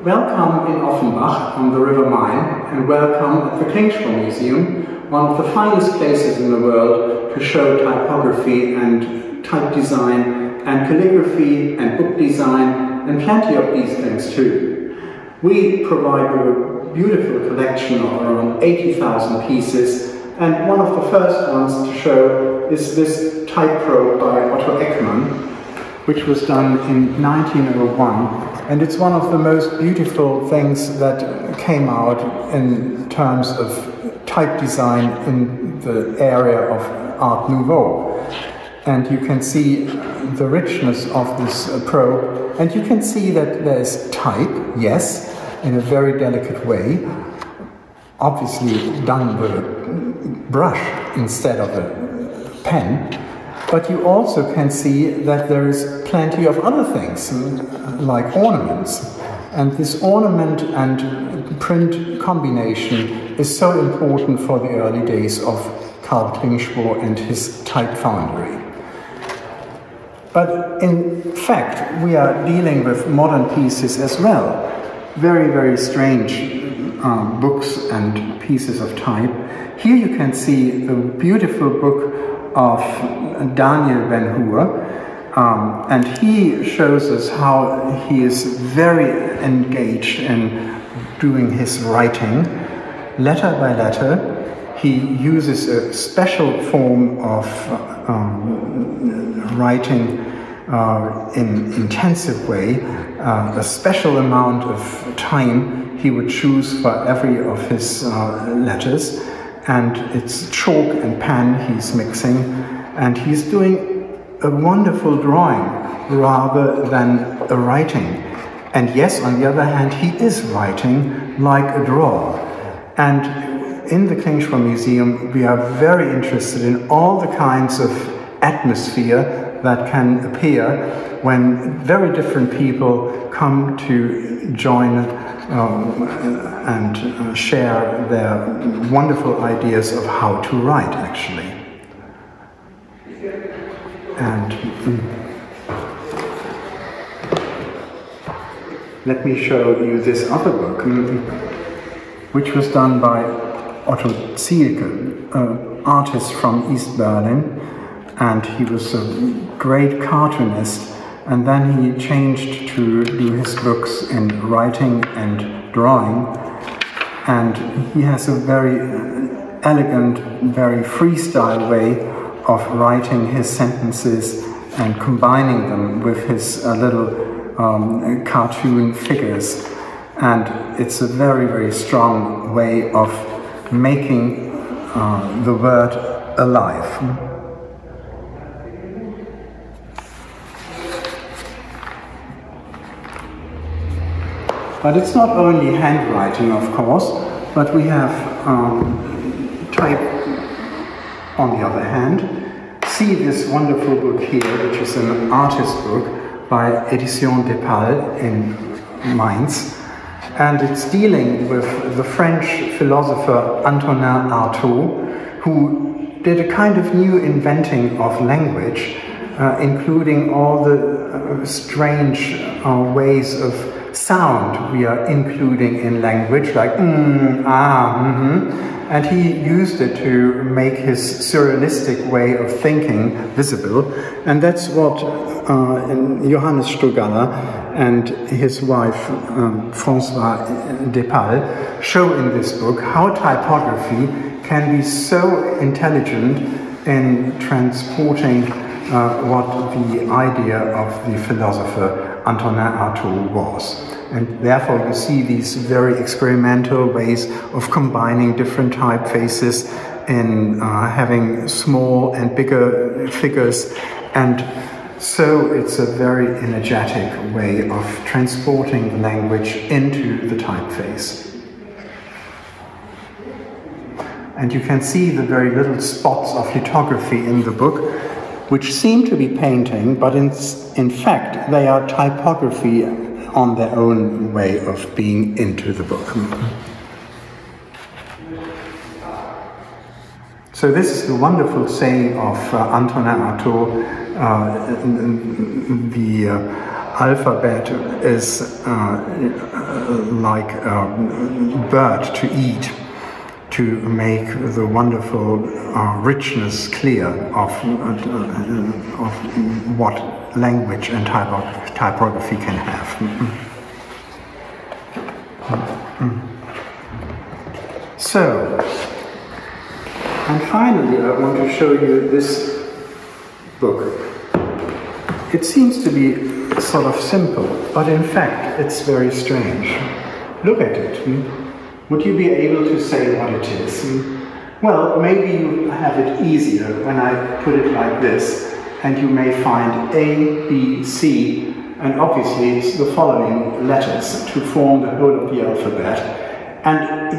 Welcome in Offenbach on the River Main, and welcome at the Klingspor-Museum, one of the finest places in the world to show typography and type design and calligraphy and book design and plenty of these things too. We provide a beautiful collection of around 80,000 pieces, and one of the first ones to show is this type probe by Otto Eckmann, which was done in 1901, and it's one of the most beautiful things that came out in terms of type design in the area of Art Nouveau. And you can see the richness of this probe, and you can see that there's type, yes, in a very delicate way, obviously done with a brush instead of a pen. But you also can see that there is plenty of other things, like ornaments. And this ornament and print combination is so important for the early days of Karl Klingspor and his type foundry. But in fact, we are dealing with modern pieces as well. Very, very strange books and pieces of type. Here you can see a beautiful book of Daniel Ben Hur, and he shows us how he is very engaged in doing his writing. Letter by letter, he uses a special form of writing in intensive way, a special amount of time he would choose for every of his letters. And it's chalk and pen he's mixing, and he's doing a wonderful drawing rather than a writing. And yes, on the other hand, he is writing like a drawer. And in the Klingspor-Museum, we are very interested in all the kinds of atmosphere that can appear when very different people come to join and share their wonderful ideas of how to write, actually. And let me show you this other book, which was done by Otto Zielke, an artist from East Berlin, and he was a great cartoonist. And then he changed to do his books in writing and drawing. And he has a very elegant, very freestyle way of writing his sentences and combining them with his little cartoon figures. And it's a very, very strong way of making the word alive. But it's not only handwriting, of course, but we have type on the other hand. See this wonderful book here, which is an artist book by Edition Depal in Mainz. And it's dealing with the French philosopher Antonin Artaud, who did a kind of new inventing of language, including all the strange ways of sound we are including in language, like and he used it to make his surrealistic way of thinking visible. And that's what Johannes Sturgalla and his wife François Depal show in this book, how typography can be so intelligent in transporting what the idea of the philosopher Antonin Artaud was. And therefore you see these very experimental ways of combining different typefaces in having small and bigger figures. And so it's a very energetic way of transporting the language into the typeface. And you can see the very little spots of lithography in the book, which seem to be painting, but in fact they are typography on their own way of being into the book. So this is the wonderful saying of Antonin Artaud, the alphabet is like a bird to eat, to make the wonderful richness clear of what language and typography can have. So, and finally I want to show you this book. It seems to be sort of simple, but in fact it's very strange. Look at it. Would you be able to say what it is? Well, maybe you have it easier when I put it like this, and you may find A, B, C, and obviously it's the following letters to form the whole of the alphabet. And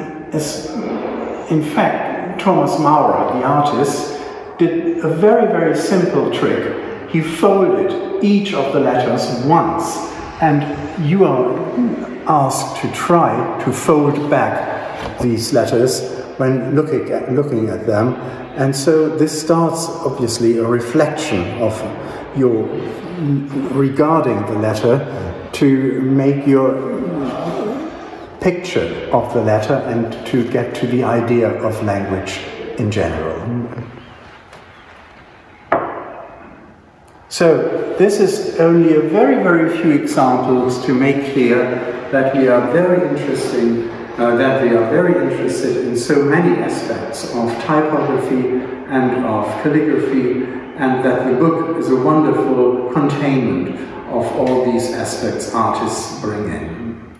in fact, Thomas Maurer, the artist, did a very, very simple trick. He folded each of the letters once, and you are asked to try to fold back these letters when looking at them. And so this starts obviously a reflection of your regarding the letter to make your picture of the letter and to get to the idea of language in general. So this is only a very, very few examples to make clear that we are very interested in so many aspects of typography and of calligraphy, and that the book is a wonderful containment of all these aspects artists bring in.